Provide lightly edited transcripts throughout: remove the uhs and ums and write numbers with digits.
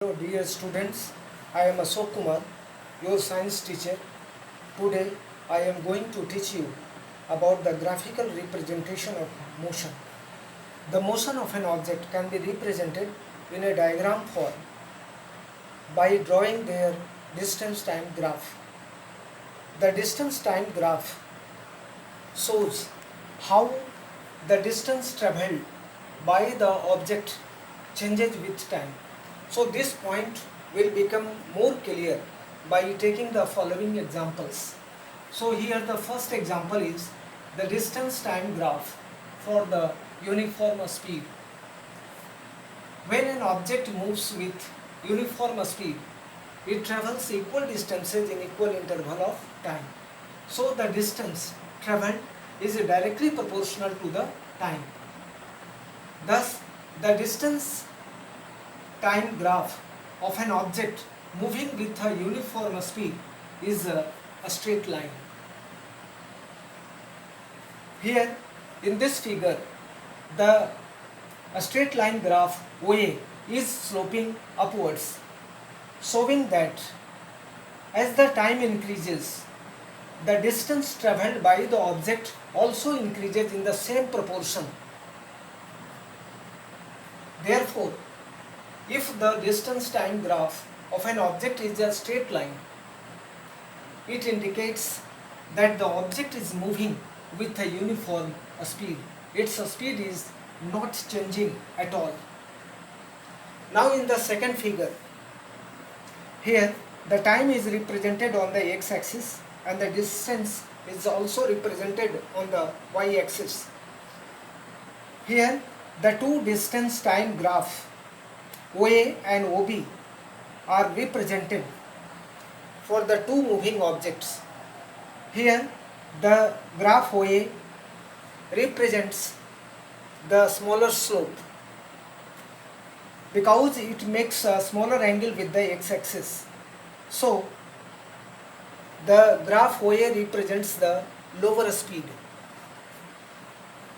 Hello dear students, I am Ashok Kumar, your science teacher. Today I am going to teach you about the graphical representation of motion. The motion of an object can be represented in a diagram form by drawing their distance time graph. The distance time graph shows how the distance travelled by the object changes with time. So this point will become more clear by taking the following examples. So here the first example is the distance time graph for the uniform speed. When an object moves with uniform speed, it travels equal distances in equal interval of time. So the distance travelled is directly proportional to the time. Thus, the distance time graph of an object moving with a uniform speed is a straight line. Here in this figure, the straight line graph OA is sloping upwards, showing that as the time increases, the distance travelled by the object also increases in the same proportion. Therefore, if the distance time graph of an object is a straight line, it indicates that the object is moving with a uniform speed. Its speed is not changing at all. Now in the second figure, here the time is represented on the x-axis and the distance is also represented on the y-axis. Here the two distance time graph OA and OB are represented for the two moving objects. Here the graph OA represents the smaller slope because it makes a smaller angle with the x-axis. So the graph OA represents the lower speed,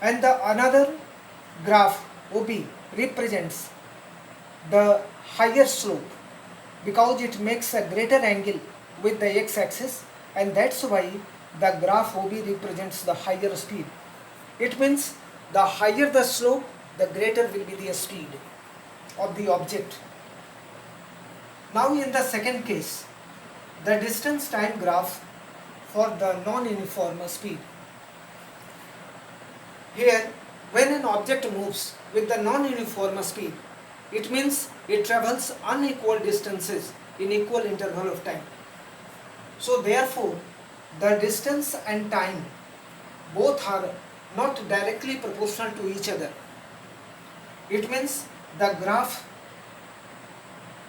and the another graph OB represents the higher slope because it makes a greater angle with the x-axis, and that's why the graph OB represents the higher speed. It means the higher the slope, the greater will be the speed of the object. Now in the second case, the distance time graph for the non-uniform speed. Here, when an object moves with the non-uniform speed, it means it travels unequal distances in equal interval of time. So therefore, the distance and time both are not directly proportional to each other. It means the graph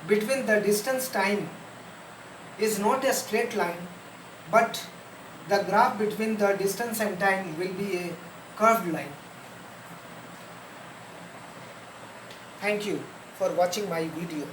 between the distance time is not a straight line, but the graph between the distance and time will be a curved line. Thank you for watching my video.